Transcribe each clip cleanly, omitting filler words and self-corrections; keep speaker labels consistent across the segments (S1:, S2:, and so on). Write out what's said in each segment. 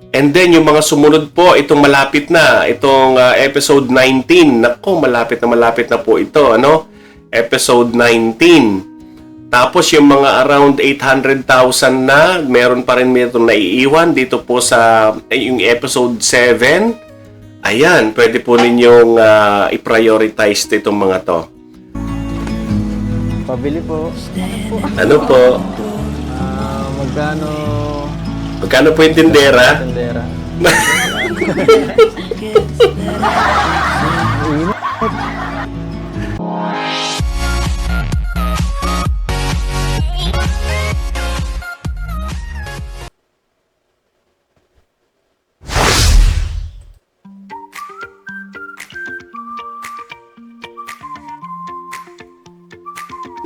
S1: And then yung mga sumunod po, itong malapit na, itong episode 19. Nako, malapit na po ito, ano? Episode 19. Tapos yung mga around 800,000 na, meron pa rin itong naiiwan dito po sa yung episode 7. Ayan, pwede po ninyong i-prioritize itong mga to.
S2: Pabili po.
S1: Ano po?
S2: Magkano?
S1: Magkano po yung tindera?
S2: Tendera.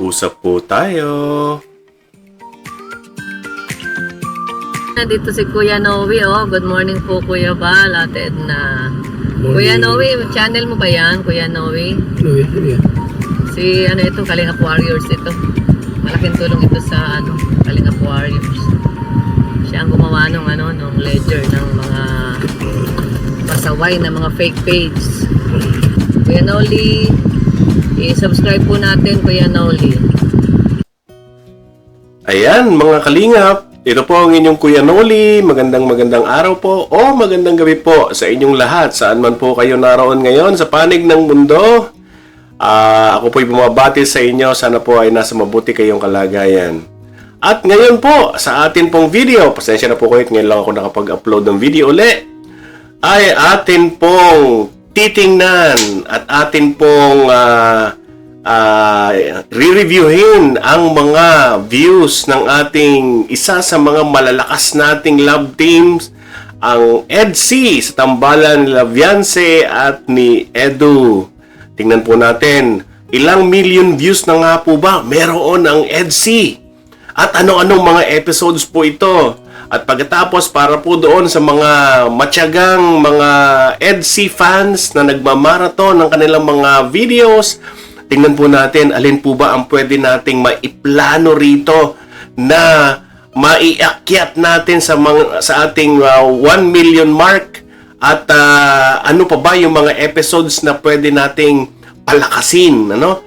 S1: Usap po tayo.
S3: Dito si Kuya Noe, oh. Good morning po, Kuya Bal, Ate Edna. Kuya Noe, channel mo ba yan, Kuya Noe? Si, ito, Kalingap Warriors ito. Malaking tulong ito sa, Kalingap Warriors. Siya ang gumawa nung ledger ng mga pasaway na mga fake page. Kuya Noli, i-subscribe po natin, Kuya Noli.
S1: Ayan, mga kalingap. Ito po ang inyong Kuya Noli. Magandang araw po o magandang gabi po sa inyong lahat. Saan man po kayo naroon ngayon sa panig ng mundo. Ako po'y bumabati sa inyo. Sana po ay nasa mabuti kayong kalagayan. At ngayon po, sa atin pong video, pasensya na po kayo, ngayon lang ako nakapag-upload ng video uli, ay atin pong titingnan at atin pong re-reviewin ang mga views ng ating isa sa mga malalakas nating love teams, ang EDC sa tambalan ni Laviance at ni Edu. Tingnan po natin, ilang million views na nga po ba meron ang EDC? At ano-anong mga episodes po ito? At pagkatapos, para po doon sa mga matyagang mga EDC fans na nagmamarathon ng kanilang mga videos, tingnan po natin alin po ba ang pwede nating maiplano rito na maiakyat natin sa ating 1 million mark at ano pa ba yung mga episodes na pwede nating palakasin, ano?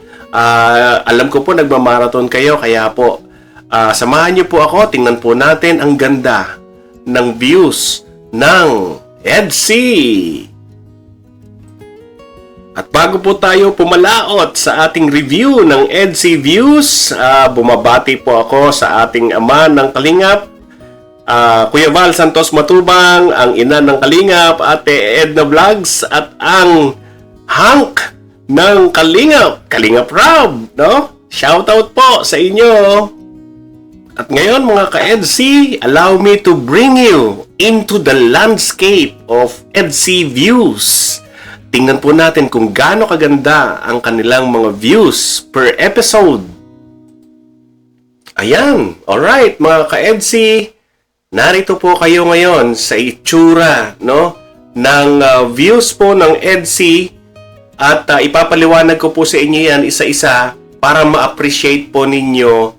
S1: Alam ko po nagmamarathon kayo, kaya po samahan niyo po ako, tingnan po natin ang ganda ng views ng EDC. At bago po tayo pumalaot sa ating review ng EDC Views, bumabati po ako sa ating ama ng Kalingap, Kuya Val Santos Matubang, ang ina ng Kalingap, Ate Edna Vlogs, at ang Hank ng Kalingap, Kalingap Rob, no? Shoutout po sa inyo. At ngayon mga ka-EDC, allow me to bring you into the landscape of EDC Views. Tingnan po natin kung gaano kaganda ang kanilang mga views per episode. Ayan, alright mga ka-EDC, narito po kayo ngayon sa itsura, no, ng views po ng EDC at ipapaliwanag ko po sa inyo yan isa-isa para ma-appreciate po ninyo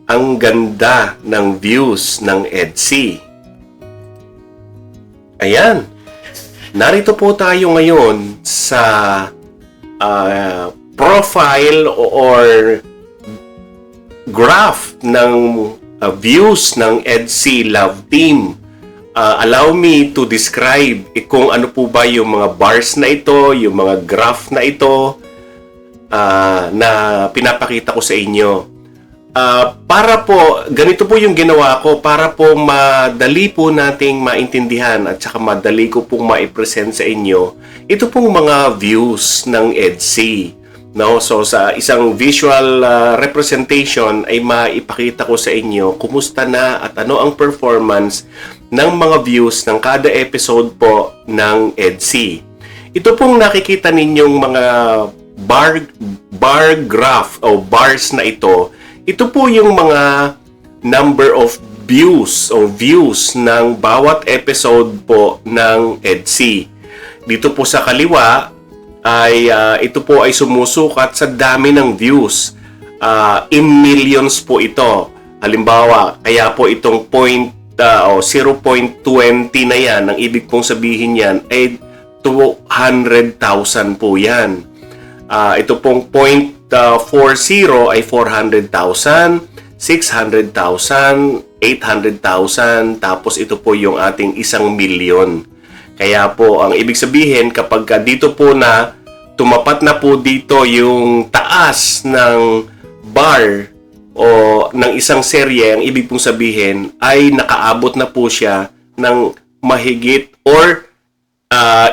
S1: ang ganda ng views ng EDC. Ayan. Narito po tayo ngayon sa profile or graph ng views ng EDC Love Team. Allow me to describe kung ano po ba yung mga bars na ito, yung mga graph na ito na pinapakita ko sa inyo. Para po, ganito po yung ginawa ko para po madali po nating maintindihan at saka madali ko pong ma-present sa inyo ito pong mga views ng EDC. No? So sa isang visual representation ay maipakita ko sa inyo kumusta na at ano ang performance ng mga views ng kada episode po ng EDC. Ito pong nakikita ninyong mga bar graph o bars na ito. Ito po yung mga number of views o views ng bawat episode po ng EDC. Dito po sa kaliwa ay ito po ay sumusukat sa dami ng views. In millions po ito. Halimbawa, kaya po itong 0.20 na yan. Ang ibig pong sabihin yan ay 200,000 po yan. Ito pong 0.40 ay 400,000, 600,000, 800,000, tapos ito po yung ating 1,000,000. Kaya po, ang ibig sabihin, kapag dito po na tumapat na po dito yung taas ng bar o ng isang serye, ang ibig pong sabihin ay nakaabot na po siya ng mahigit or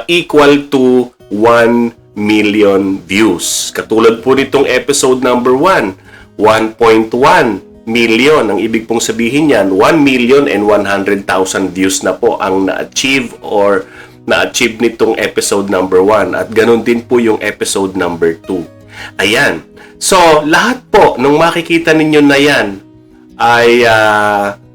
S1: equal to 1 million views. Katulad po nitong episode number 1, 1.1 million. Ang ibig pong sabihin yan, 1,100,000 views na po ang na-achieve or na-achieve nitong episode number 1. At ganun din po yung episode number 2. Ayan. So, lahat po, nung makikita ninyo na yan, ay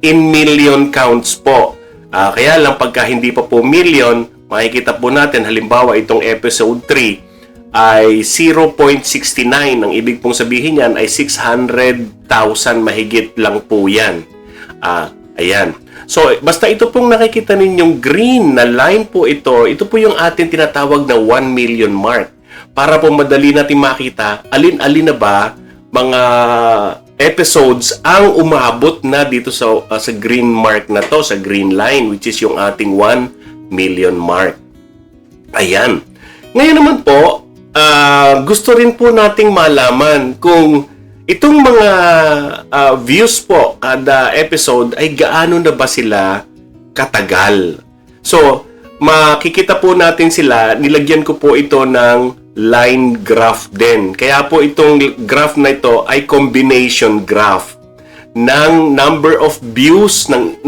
S1: in million counts po. Kaya lang pagka hindi pa po million, makikita po natin, halimbawa itong episode 3, ay 0.69. Ang ibig pong sabihin yan ay 600,000 mahigit lang po yan. Ayan. So, basta ito pong nakikita ninyong green na line po ito po yung ating tinatawag na 1 million mark. Para po madali natin makita, alin-alin na ba mga episodes ang umabot na dito sa green mark na to, sa green line, which is yung ating 1 million mark. Ayan. Ngayon naman po, gusto rin po nating malaman kung itong mga views po kada episode ay gaano na ba sila katagal. So, makikita po natin sila, nilagyan ko po ito ng line graph din. Kaya po itong graph na ito ay combination graph ng number of views ng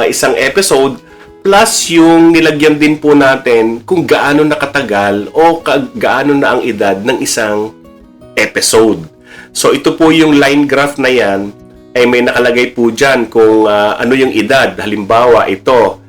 S1: isang episode plus yung nilagyan din po natin kung gaano nakatagal o gaano na ang edad ng isang episode. So ito po yung line graph na yan ay may nakalagay po dyan kung ano yung edad. Halimbawa ito,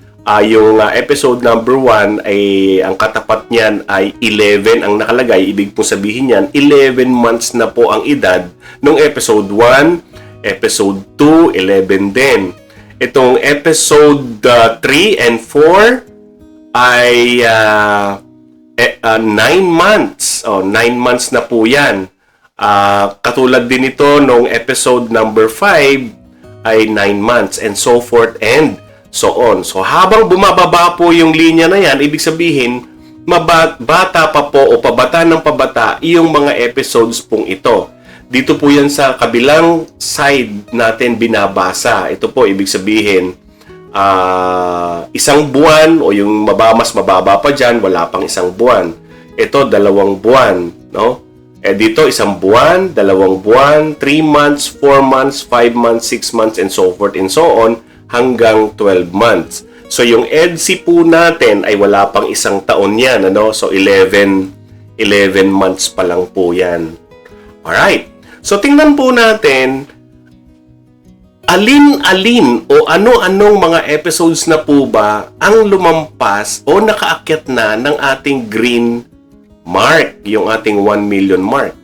S1: yung episode number 1 ay ang katapat niyan ay 11 ang nakalagay. Ibig po sabihin niyan 11 months na po ang edad ng episode 1, episode 2, 11 din. Itong episode 3 and 4 ay 9 months. 9 months na po yan. Katulad din ito nung episode number 5 ay 9 months and so forth and so on. So habang bumababa po yung linya na yan, ibig sabihin, bata pa po o pabata ng pabata yung mga episodes pong ito. Dito po yan sa kabilang side natin binabasa. Ito po, ibig sabihin, isang buwan o yung mas mababa pa dyan, wala pang isang buwan. Ito, 2 buwan. No? Dito, 1 buwan, 2 buwan, 3 months, 4 months, 5 months, 6 months, and so forth and so on, hanggang 12 months. So, yung EDC po natin ay wala pang isang taon yan. Ano? So, 11 months pa lang po yan. Alright. So, tingnan po natin alin-alin o ano-anong mga episodes na po ba ang lumampas o nakaakyat na ng ating green mark, yung ating 1 million mark.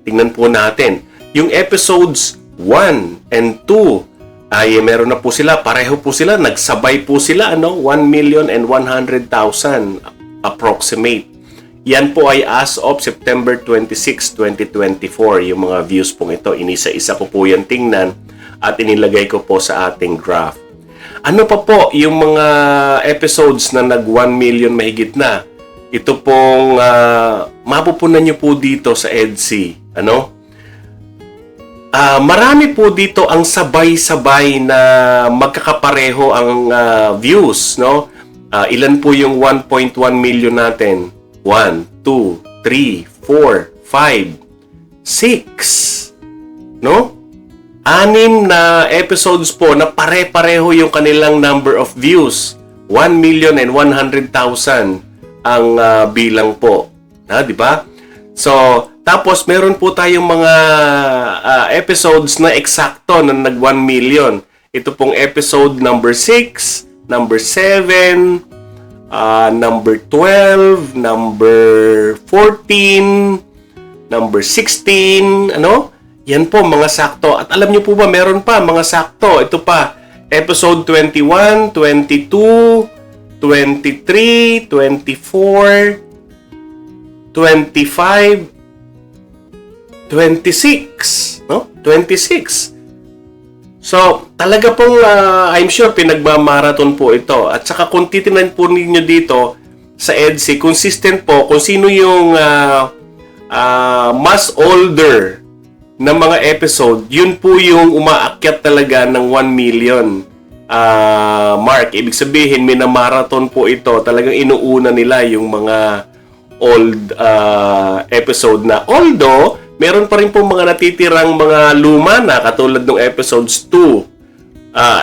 S1: Tingnan po natin. Yung episodes 1 and 2 ay meron na po sila, pareho po sila, nagsabay po sila, 1,100,000 approximate. Yan po ay as of September 26, 2024. Yung mga views pong ito, inisa-isa ko po yan tingnan at inilagay ko po sa ating graph. Ano pa po yung mga episodes na nag 1 million mahigit na? Ito pong mapupunan nyo po dito sa EDC. Marami po dito ang sabay-sabay na magkakapareho ang views. Ilan po yung 1.1 million natin? 1, 2, 3, 4, 5, 6. 6 na episodes po na pare-pareho yung kanilang number of views. 1,100,000 ang bilang po. Di ba? So, tapos meron po tayong mga episodes na eksakto na nag 1 million. Ito pong episode number 6, number 7, number 12, number 14, number 16, Yan po, mga sakto. At alam niyo po ba, meron pa, mga sakto. Ito pa, episode 21, 22, 23, 24, 25, 26, no? 26. So, talaga pong I'm sure pinagmamarathon po ito. At saka kung titingnan po ninyo dito sa EDSI, consistent po kung sino yung mas older na mga episode, yun po yung umaakyat talaga ng 1 million mark. Ibig sabihin, minamarathon po ito. Talagang inuuna nila yung mga old episode na. Although, meron pa rin po mga natitirang mga luma na katulad ng episodes 2.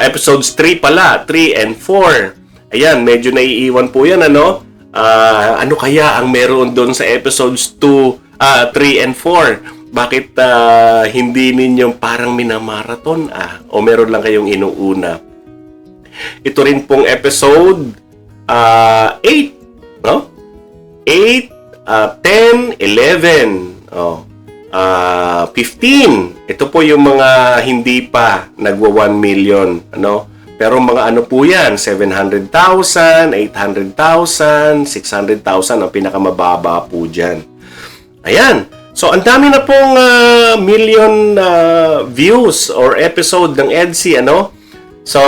S1: Episodes 3 pala, 3 and 4. Ayan, medyo naiiwan po yan, ano? Ano kaya ang meron doon sa episodes 3 and 4? Bakit hindi ninyong parang minamarathon? O meron lang kayong inuuna? Ito rin pong episode 8, no? 8, 10, 11, 15. Ito po yung mga hindi pa nagwa 1 million, ano? Pero mga ano po yan, 700,000, 800,000, 600,000 ang pinakamababa po dyan. Ayan. So, ang dami na pong million views or episode ng EDSI, ano? So,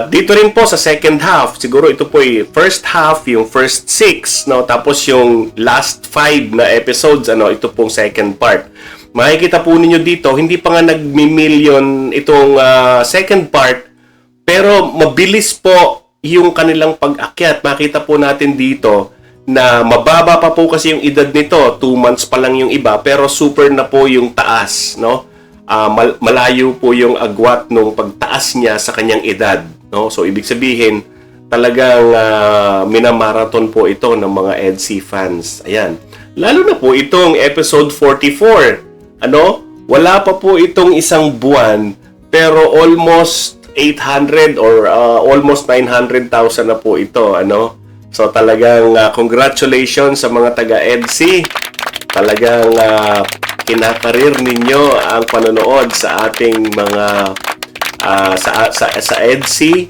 S1: dito rin po sa second half, siguro ito po yung first half, yung first 6, no? Tapos yung last 5 na episodes, ano? Ito pong second part. Makikita po ninyo dito, hindi pa nga nagmi-million itong second part, pero mabilis po yung kanilang pag-akyat. Makita po natin dito na mababa pa po kasi yung edad nito, 2 months pa lang yung iba, pero super na po yung taas, no? Malayo po yung agwat nung pagtaas niya sa kanyang edad, no? So ibig sabihin talagang minamarathon po ito ng mga EDSI fans. Ayan. Lalo na po itong episode 44. Ano? Wala pa po itong isang buwan pero almost 800 or almost 900,000 na po ito, ano? So talagang congratulations sa mga taga EDSI. Talagang kinakarir ninyo ang panonood sa ating mga sa EDSI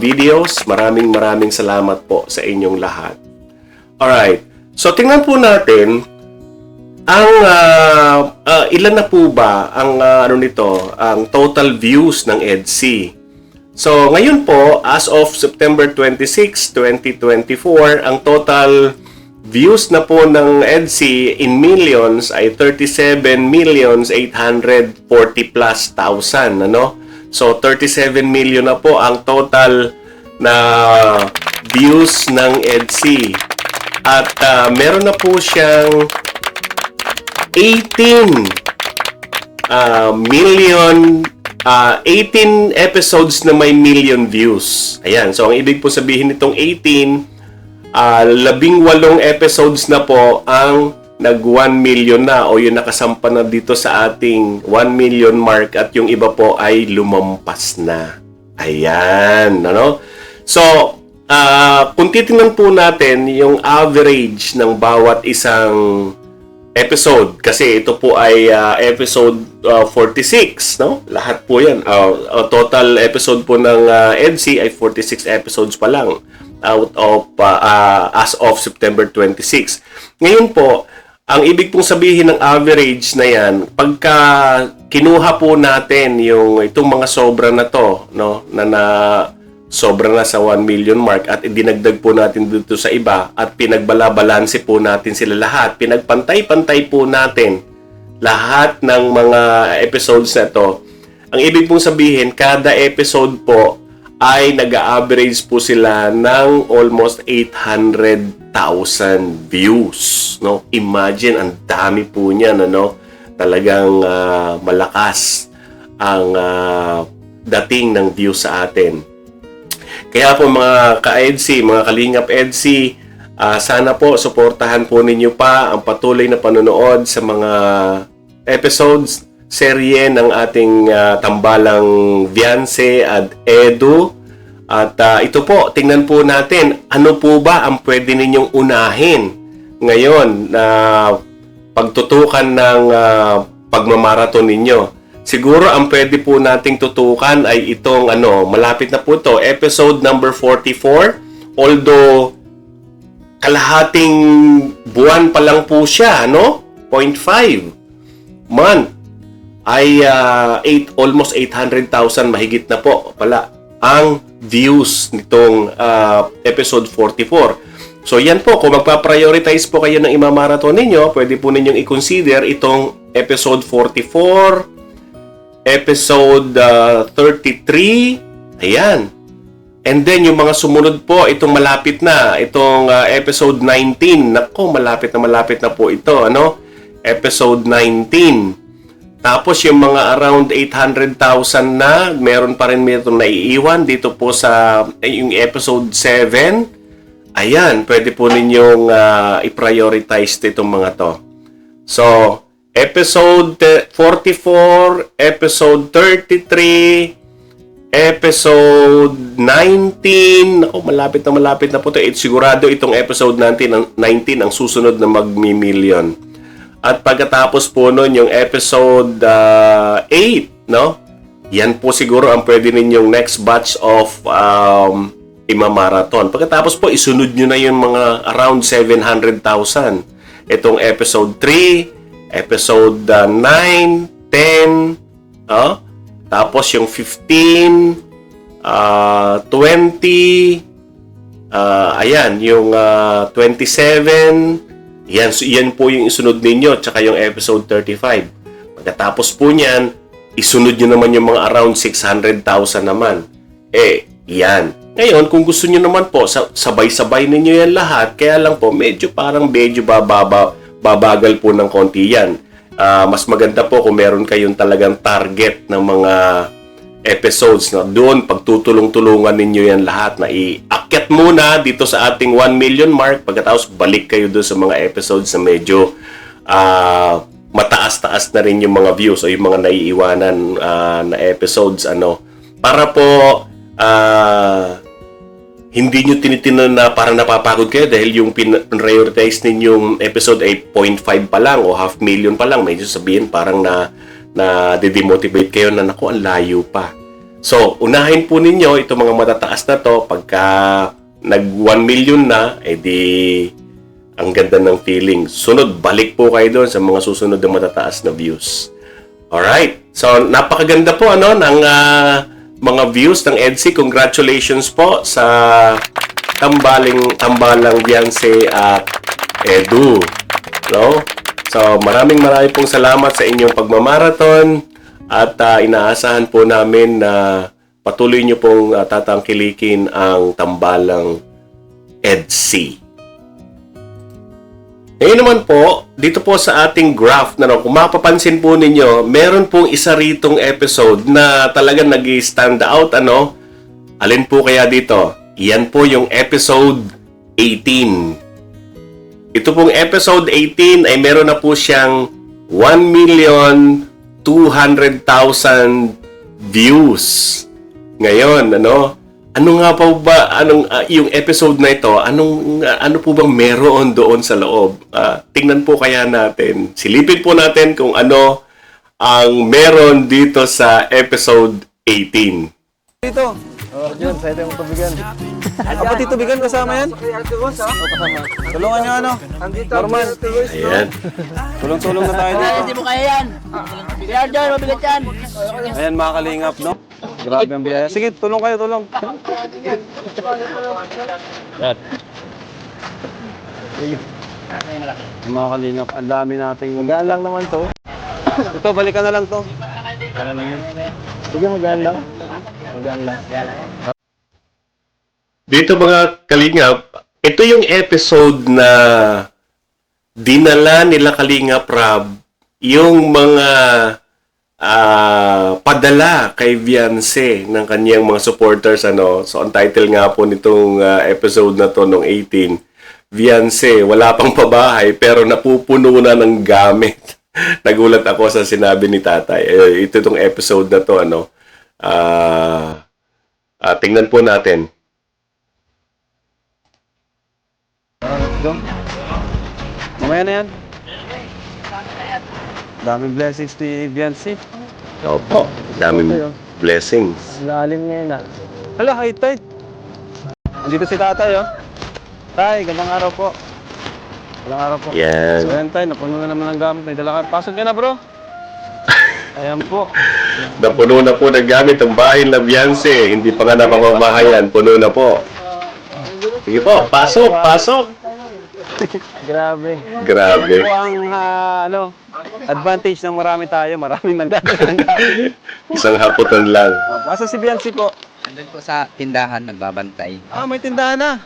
S1: videos. Maraming salamat po sa inyong lahat. Alright. So tingnan po natin ang ilan na po ba ang ang total views ng EDSI. So ngayon po, as of September 26, 2024, ang total views na po ng EDSI in millions ay 37,840,000, ano? So 37 million na po ang total na views ng EDSI. At meron na po siyang 18 episodes na may million views. Ayan, so ang ibig po sabihin nitong 18, 18 episodes na po ang nag 1 million na o yung nakasampa na dito sa ating 1 million mark at yung iba po ay lumampas na. Ayan, ano? So, kung titingnan po natin yung average ng bawat isang episode, kasi ito po ay episode 46, no? Lahat po yan. Total episode po ng EDSI ay 46 episodes pa lang out of as of September 26. Ngayon po, ang ibig pong sabihin ng average na yan, pagka kinuha po natin yung itong mga sobra na to, no, na sobra na sa 1 million mark at dinagdag po natin dito sa iba at pinagbalabalanse po natin sila lahat, pinagpantay-pantay po natin lahat ng mga episodes na to. Ang ibig pong sabihin, kada episode po ay nag-average po sila ng almost 800,000 views, no? Imagine, ang dami po niyan, ano? Talagang malakas ang dating ng views sa atin. Kaya po mga ka-EDSI, mga kalingap EDSI, sana po suportahan po ninyo pa ang patuloy na panonood sa mga episodes, serye ng ating tambalang Vianse at Edu. At ito po, tingnan po natin, ano po ba ang pwede ninyong unahin ngayon na pagtutukan ng pagmamarathon ninyo. siguro ang pwede po nating tutukan ay itong malapit na po to, episode number 44. Although kalahating buwan pa lang po siya, 0.5 month ay almost 800,000 mahigit na po pala ang views nitong episode 44. So yan po, kung magpa-prioritize po kayo ng imamarathon ninyo, pwede po ninyong i-consider itong episode 44, episode 33, ayan. And then yung mga sumunod po, itong malapit na, itong episode 19, nako, malapit na po ito, episode 19. Tapos yung mga around 800,000 na, meron pa rin itong naiiwan dito po sa yung episode 7. Ayan, pwede po ninyong i-prioritize itong mga to. So, episode 44, episode 33, episode 19. Ako, malapit na po ito. Sigurado itong episode 19 ang susunod na magmi-million. At pagkatapos po nun, yung episode 8, yan po siguro ang pwede ninyong next batch of imamarathon. Pagkatapos po, isunod nyo na yung mga around 700,000. Itong episode 3, episode 9, 10, tapos yung 15, 20, ayan, yung 27, yan po yung isunod ninyo, tsaka yung episode 35. Pagkatapos po niyan, isunod nyo naman yung mga around 600,000 naman. Yan. Ngayon, kung gusto nyo naman po, sabay-sabay ninyo yan lahat, kaya lang po, medyo babagal po ng konti yan. Mas maganda po kung meron kayong talagang target ng mga episodes na doon, pagtutulong-tulungan ninyo yan lahat na iakyat muna dito sa ating 1 million mark, pagkatapos balik kayo doon sa mga episodes na medyo mataas-taas na rin yung mga views o yung mga naiiwanan na episodes. Para po hindi nyo tinitinan na parang napapagod kayo dahil yung prioritize ninyong episode ay 0.5 pa lang o 500,000 pa lang. Medyo sabihin parang na-demotivate kayo na naku, ang layo pa. So, unahin po ninyo itong mga matataas na to. Pagka nag 1 million na, edi ang ganda ng feeling. Sunod, balik po kayo doon sa mga susunod na matataas na views. Alright. So, napakaganda po ng mga views ng EDSI. Congratulations po sa Tambalang Beyonce at Edu. So, maraming pong salamat sa inyong pagmamarathon at inaasahan po namin na patuloy nyo pong tatangkilikin ang Tambalang EDSI. Ngayon naman po, dito po sa ating graph, kung mapapansin po ninyo, meron pong isa ritong episode na talagang nag-stand out. Alin po kaya dito? Yan po yung episode 18. Ito pong episode 18 ay meron na po siyang 1,200,000 views. Ngayon, ano nga po ba yung episode na ito? Ano po bang meron doon sa loob? Tingnan po kaya natin. Silipin po natin kung ano ang meron dito sa episode 18.
S2: Dito. Yun, sa ito yung tubigan. Pati tubigan kasama yan? Kasama. Tulungan nyo Norman.
S1: Ayan.
S2: Tulong-tulong na tayo dito.
S4: Hindi mo kaya yan. Kaya dyan, mabigat yan.
S2: Ayan mga kalingap, Grabe ang biyaya. Sige, tulong kayo, tulong. Yan. Mga kalingap, ang dami nating... Magaan lang naman to. Ito, balikan na lang to. Magaan lang yun. Sige, magaan lang. Magaan lang.
S1: Dito mga kalingap, ito yung episode na dinala nila Kalingap Rab yung mga padala kay Beyonce ng kanyang mga supporters. So, ang title nga po nitong episode na to nung 18, Beyonce, wala pang pabahay pero napupuno na ng gamit. Nagulat ako sa sinabi ni Tatay. Ito itong episode na to, tingnan po natin.
S2: Mamaya na yan. Daming blessings ni Beyonce.
S1: Opo. Daming
S2: Okay, oh.
S1: blessings.
S2: Lalim ngayon ah. Hala, high tide. Andito si tatay oh. Tay, gandang araw po. Gandang araw po.
S1: Yan.
S2: So yan tay, napuno na naman ang gamit. May dala ka. Pasok ka na bro. Ayan po.
S1: Napuno na po ng gamit ang bahay ng Beyonce. Hindi pa nga napamamahayan. Puno na po. Sige po, pasok, pasok.
S2: Grabe.
S1: Grabe.
S2: Yan po ang advantage ng marami tayo. Maraming nagdadala ng gamit.
S1: Isang haputan lang.
S2: Masa si Biancy po?
S4: Nandun po sa tindahan, nagbabantay.
S2: Ah, may tindahan na.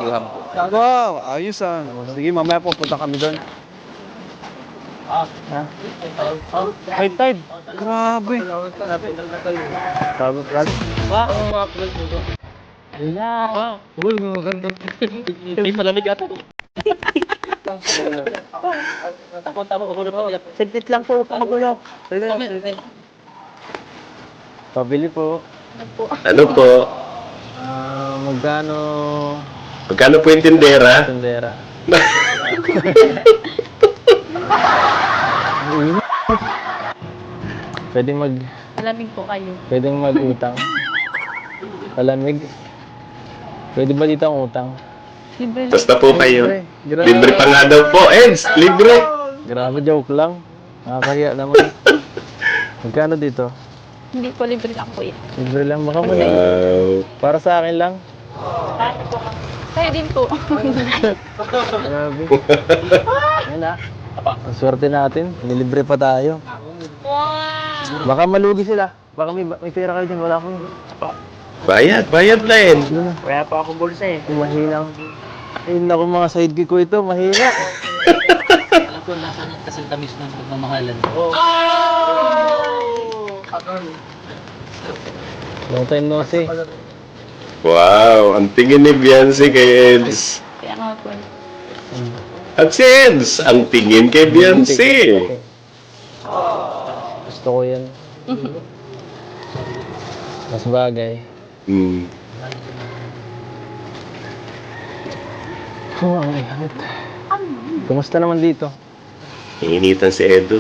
S4: Yuham po.
S2: Wow, ayos ah. Sige, mamaya po punta kami doon. Ha? High tide. Grabe. Grabe, grabe. Wow. Uy, maganda. Hindi malamig ata. Saglit lang po, pamagulo. Pabili po.
S1: Ano po?
S2: Magkano
S1: Magkano po yung tindera?
S2: tendera? Pwedeng
S5: Malamig po kayo.
S2: pwedeng mag-utang. Palamig. Pwede ba dito ang utang?
S5: Libre lang.
S1: Basta po kayo.
S2: Grabe.
S1: Libre pa nga daw po, Eds. Libre.
S2: Grabe, joke lang. Nakakahiya naman. Magkano dito?
S5: Hindi po, libre lang po yan.
S2: Libre lang, baka muna.
S1: Wow.
S2: Para sa akin lang.
S5: Kayo din po.
S2: Grabe. Yan ah. Ang swerte natin. Nilibre pa tayo. Baka malugi sila. Baka may pera kayo dyan. Wala akong...
S1: Bayad, bayad na yun.
S2: Kaya pa ako bulsa eh. Mahina. Ayun ako mga side gig ko ito. Mahina.
S4: Ito, nasa kasi tamis ng pagmamahalan.
S2: Long time no see.
S1: Wow, ang tingin ni Beyonce kay Eds.
S5: Kaya nga po.
S1: At si Eds, ang tingin kay Beyonce.
S2: Gusto ko yan. Mas bagay.
S1: Hmm.
S2: Oh, ang init. Kumusta naman dito?
S1: Initan si Edo.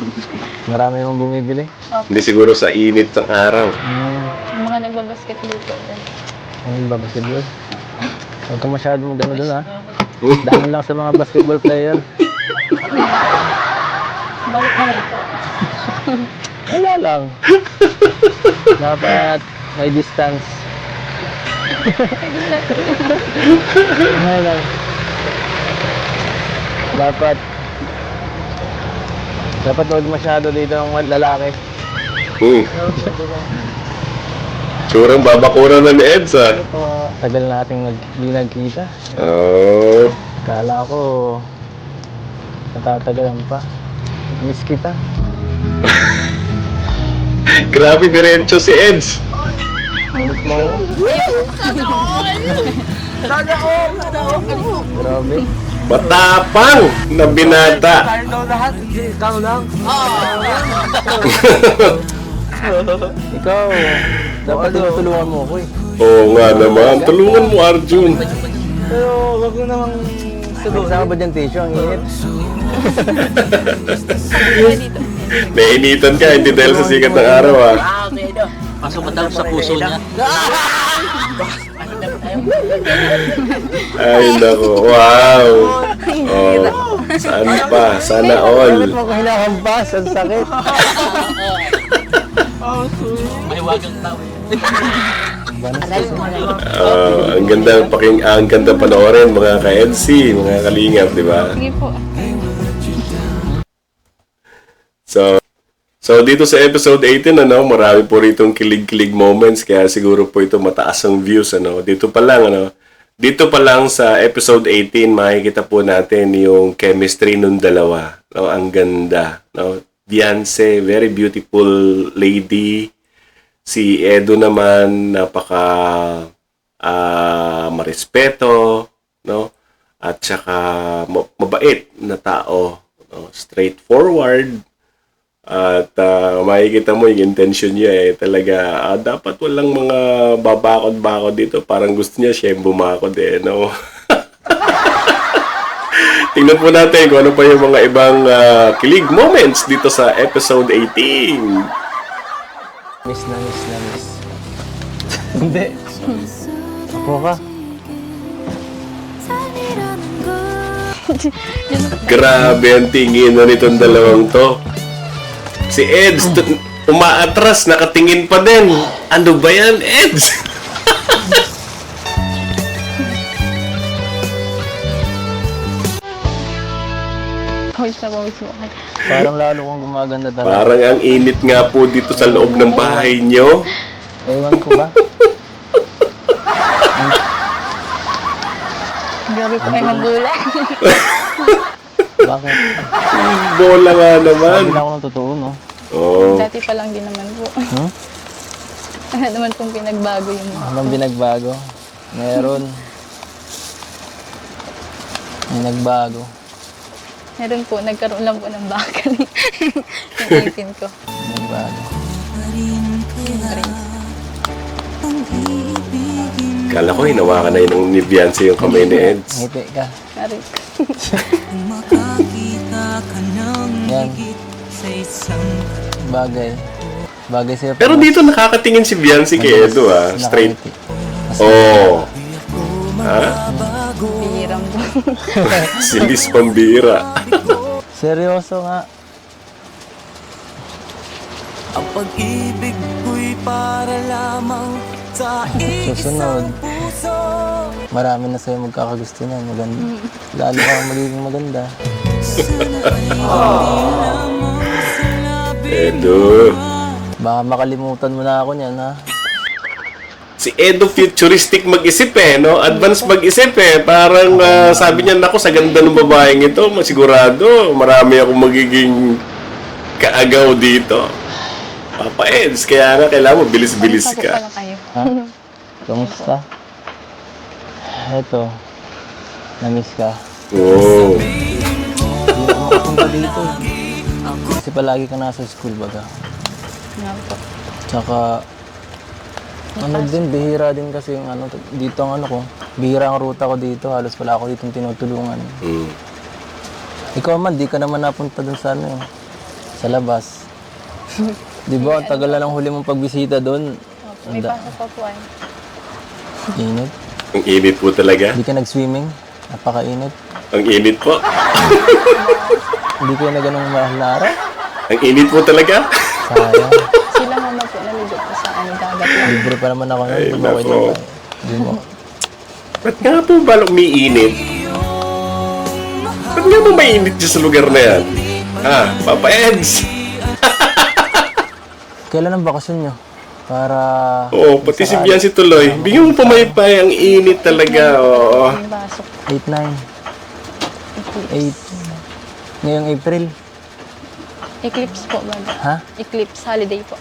S2: Marami nang bumibili.
S1: Hindi siguro sa init ng araw.
S5: Yung mga nagbabasketball po.
S2: Ang basketball. Huwag ka masyadong gano'n doon ha. Dahil lang sa mga basketball player.
S5: Balik na lang po.
S2: Wala lang. Dapat may distance. Wala lang. Dapat huwag masyado dito ang lalaki.
S1: Hmm. Surang babakuran na ni Eds ah.
S2: Tagal nating hindi nagkita.
S1: Oh.
S2: Kala ko natatagalan pa. Miss kita.
S1: Grabe diretso si Eds.
S2: Grabe.
S1: Matapang na binata.
S2: Ikaw, dapat tinutulungan mo ako eh.
S1: Oo nga naman. Tulungan mo, Arjun.
S2: Pero wag mo namang tulungan. Sama ba dyan tissue? Ang init.
S1: Nainitan ka, hindi dahil sa sikat ng araw ah.
S4: Pasok ka daw sa puso niya.
S1: Ay nako, wow. Oh, saan pa? Sana all.
S2: Bakit mo ko hinahampas? Ang sakit.
S4: May wagang tao.
S1: Ang ganda panoorin mga ka-EDC, mga kalingap, di ba?
S5: Sige po.
S1: So dito sa episode 18 marami po ritong kilig-kilig moments kaya siguro po ito mataas ang views Dito pa lang sa episode 18 makikita po natin yung chemistry ng dalawa. Ang ganda, Beyonce, very beautiful lady. Si Edo naman napaka marespeto, At saka mabait na tao, straightforward. At makikita mo yung intention niya talaga dapat walang mga babakod-bakod dito, parang gusto niya siya yung bumakod Tingnan po natin kung ano pa yung mga ibang kilig moments dito sa episode 18.
S2: Miss na miss na miss. Hindi. Ako ka.
S1: Grabe ang tingin na nitong dalawang to. Si Eds, umaatras, nakatingin pa din. Ano ba yan, Eds?
S5: Pawis na pawis mo.
S2: Parang lalo kong gumaganda talaga.
S1: Parang ang init nga po dito sa loob ng bahay nyo.
S2: Ewan ko ba?
S5: Grabe po kayo magulang.
S2: Bakit?
S1: Bola nga naman.
S2: Sabi na ako ng totoo, no?
S1: Oh.
S5: Dati pa lang din naman po.
S2: Hmm?
S5: Ano naman pong pinagbago yung
S2: Anong binagbago? Meron. May nagbago.
S5: Meron po, nagkaroon lang po ng bakal. Yung ipin ko.
S2: Nagbago.
S1: Kala ko, hinawakan na yun ni Beyonce yung kamay ni Eds.
S2: Ngiti ka.
S5: Aray.
S2: Yan. Bagay. Bagay sa'yo.
S1: Pero dito nakakatingin si Beyonce kay Edo, ah. Straight. Oh. Ha?
S5: Bihirang po.
S1: Si Liz Pambira.
S2: Seryoso nga.
S6: Ang pag-ibig ko'y para lamang sa
S2: Susunod.
S6: puso.
S2: Marami na sa'yo magkakagusto niyan. Maganda. Lalo kang magiging maganda.
S1: Edo.
S2: Baka makalimutan mo na ako niyan, ha?
S1: Si Edo futuristic mag-isip eh, no? Advance mag-isip eh. Parang sabi niya, naku, sa ganda ng babaeng ito, masigurado, marami akong magiging kaagaw dito. Papa Eds, kaya nga kailangan mo bilis-bilis
S5: Kamusta po
S1: ka.
S5: pala kayo?
S2: Ha? Kamusta? Eto. Namiss ka.
S1: Oo.
S2: Hindi ako makapunta dito. Kasi palagi ka nasa school, baga.
S5: Nga po.
S2: Tsaka, ano din, bihira din kasi yung ano, dito ang ano ko. Bihira ang ruta ko dito, halos wala ako dito tinutulungan.
S1: Mm.
S2: Ikaw man, di ka naman napunta dun sa ano eh, sa labas. Di ba, ang tagal na lang huli mong pagbisita doon.
S5: May pasok pa po ay.
S2: Init.
S1: Ang init po talaga.
S2: Hindi ka nag-swimming. Napakainit.
S1: Ang init po.
S2: Hindi kayo na ganun mahal na araw.
S1: Ang init po talaga.
S2: Sayang.
S5: Sila mama po naligo po sa ano, dagat lang.
S2: Libre pa naman ako nun.
S1: Ay,
S2: Di ba kayo
S1: nako.
S2: doon? Di mo.
S1: Ba't nga po ba umiinit? Ba't nga ba mainit dyan sa lugar na yan? Ah, Papa Eds.
S2: Kailan ang bakasyon nyo? Para...
S1: Oo, pati si Beyonce tuloy. Bigyan mo pamaypay, ang init talaga. Oo.
S5: May pasok.
S2: 8-9. 8. Ngayong April.
S5: Eclipse po ba?
S2: Ha?
S5: Eclipse holiday po.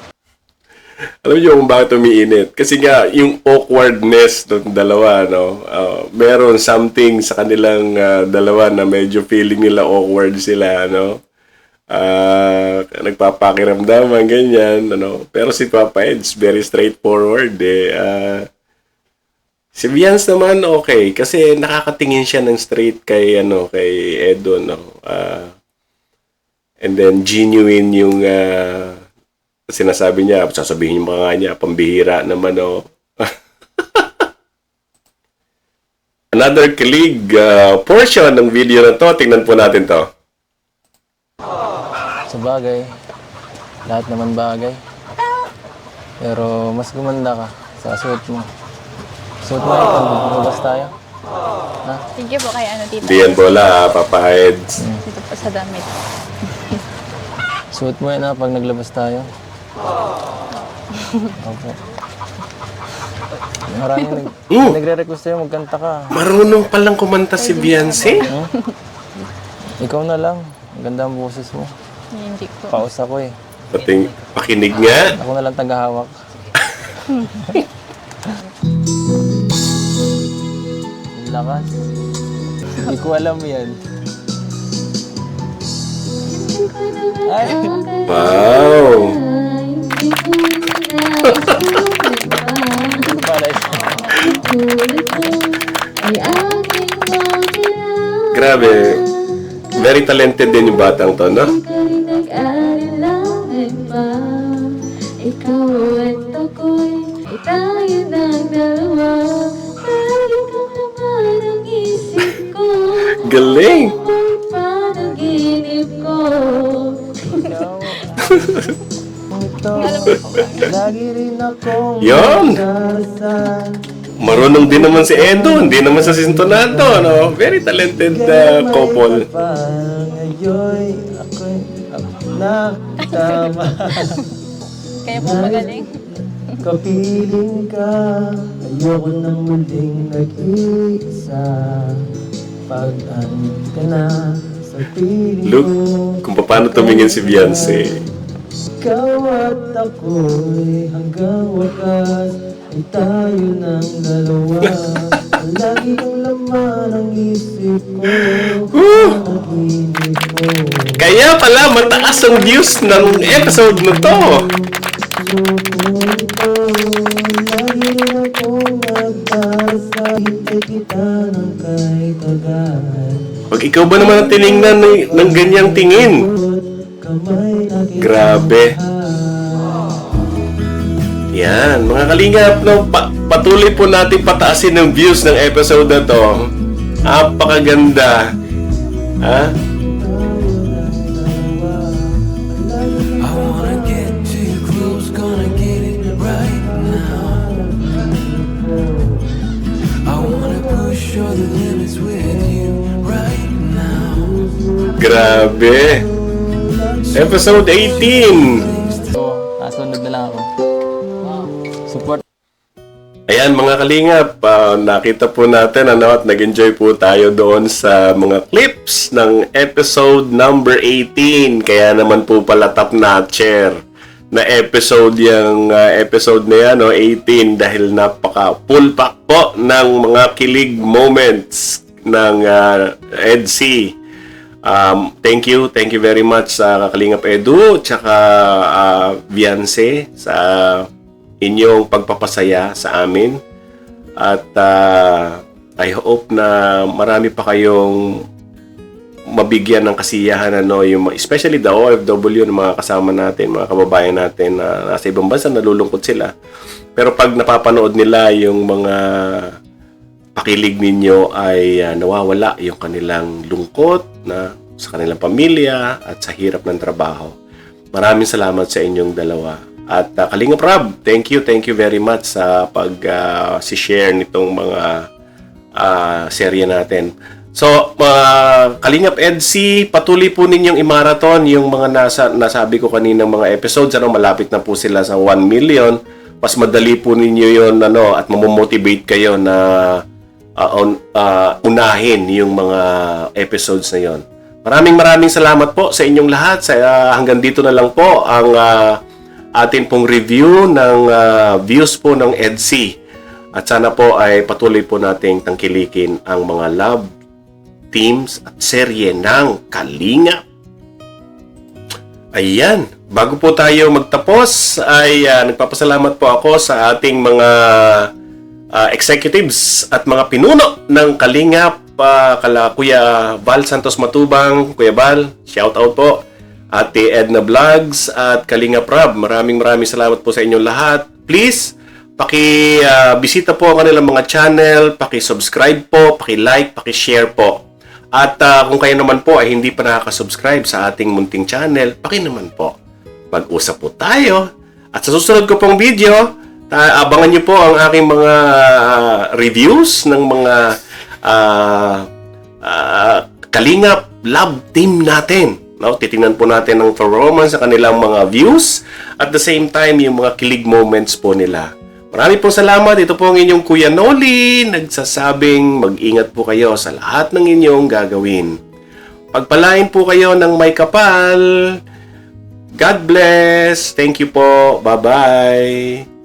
S1: Alam niyo kung bakit umiinit? Kasi nga, yung awkwardness ng dalawa, no? Meron something sa kanilang dalawa na medyo feeling nila awkward sila, no? Nagpapakiramdaman, ganyan, ano? Pero si Papa Eds, very straightforward, eh. Si Beyonce naman, okay. Kasi nakakatingin siya ng straight kay, kay Edo, no? And then, genuine yung sinasabi niya, sasabihin mo nga niya, pambihira naman, no? Another kilig portion ng video na to. Tingnan po natin to.
S2: Sa bagay. Lahat naman bagay. Pero mas gumanda ka sa suot mo. Suot mo ito, lumabas tayo. Ha?
S5: Thank you po kay ano tita.
S1: Diyan bola, Papa Eds.
S5: Dito po sa damit.
S2: Suot mo yan ha pag naglabas tayo. Opo. Maraming nagre-request sa'yo, magkanta ka.
S1: Marunong palang kumanta si Beyonce.
S2: Ikaw na lang. Ang ganda ang boses mo.
S5: Hindi po.
S2: Paus ako eh.
S1: Pating pakinig nga.
S2: Ako na lang tagahawak. Ang lakas. Hindi ko alam yan. Ay!
S1: Wow.
S2: Ito pala isa.
S1: Grabe. Very talented din yung batang to, no?
S5: Ikaw at ako'y ay tayo ng dalawa. Lagi kang naman ang isip ko.
S1: Galing!
S5: Ako'y panaginip ko.
S2: Lagi rin akong
S1: Yon!
S2: dasal.
S1: Marunong din naman si Edo, hindi naman sa sintonado, no? Very talented couple.
S2: Ngayon ako'y nakatama.
S5: Kaya po magaling.
S2: Kapiling ka, ayoko nang muling nag-iisa. Pag-anit ka na sa piling
S1: Look,
S2: ko.
S1: kung paano tumingin si Beyonce.
S2: Ikaw at ako'y hanggang wakas ay tayo ng dalawa. Lagi ang laman ng isip ko. Pag-inip ko.
S1: Kaya pala mataas ang views ng episode na to.
S2: Lagi rin akong nagdasal, hintay kita ng kahit agad.
S1: Pag ikaw ba naman ang tiningnan ng ganyang tingin?
S2: Kamay na
S1: Grabe. Yan, mga kalingap, no, patuloy po natin pataasin ng views ng episode na to. Napakaganda. Ha?
S6: I wanna get too close, gonna get it right now. I wanna push all the limits with you right now.
S1: Grabe. Episode 18.
S4: Nasunod na lang ako. Support.
S1: Ayan mga kalingap, nakita po natin at nag-enjoy po tayo doon sa mga clips ng episode number 18. Kaya naman po pala top notcher na episode yung episode na yan, 18, dahil napaka-full pack po ng mga kilig moments ng EDC. Thank you very much sa Kalingap Edu tsaka Beyonce sa inyong pagpapasaya sa amin, at I hope na marami pa kayong mabigyan ng kasiyahan, especially the OFW na mga kasama natin, mga kababayan natin na nasa ibang bansa, nalulungkot sila, pero pag napapanood nila yung mga pakilig ninyo ay nawawala yung kanilang lungkot na sa kanilang pamilya at sa hirap ng trabaho. Maraming salamat sa inyong dalawa. At Kalingap Rob, thank you very much sa pag-share nitong mga serye natin. So, Kalingap EDC, patuloy po ninyong i-marathon yung mga nasabi ko kaninang mga episodes. Malapit na po sila sa 1 million. Mas madali po ninyo yun at mamomotivate kayo na unahin yung mga episodes na yon. Maraming salamat po sa inyong lahat. Hanggang dito na lang po ang atin pong review ng views po ng EDC. At sana po ay patuloy po nating tangkilikin ang mga love teams at serye ng Kalingap. Ayan, bago po tayo magtapos ay nagpapasalamat po ako sa ating mga executives at mga pinuno ng Kalingap, kala Kuya Val Santos Matubang. Kuya Val, shout out po. Ate Edna Vlogs at Kalingap Rob, maraming salamat po sa inyong lahat. Please, bisita po ang kanilang mga channel, paki-subscribe po, paki-like, paki-share po. At kung kayo naman po ay hindi pa nakaka-subscribe sa ating munting channel, naman po. Mag-usap po tayo. At sa susunod ko pong video, abangan niyo po ang aking mga reviews ng mga Kalingap Love Team natin. Titingnan po natin ang performance sa kanilang mga views, at the same time yung mga kilig moments po nila. Maraming pong salamat. Ito po ang inyong Kuya Noli, nagsasabing mag-ingat po kayo sa lahat ng inyong gagawin. Pagpalain po kayo ng may kapal. God bless. Thank you po. Bye-bye.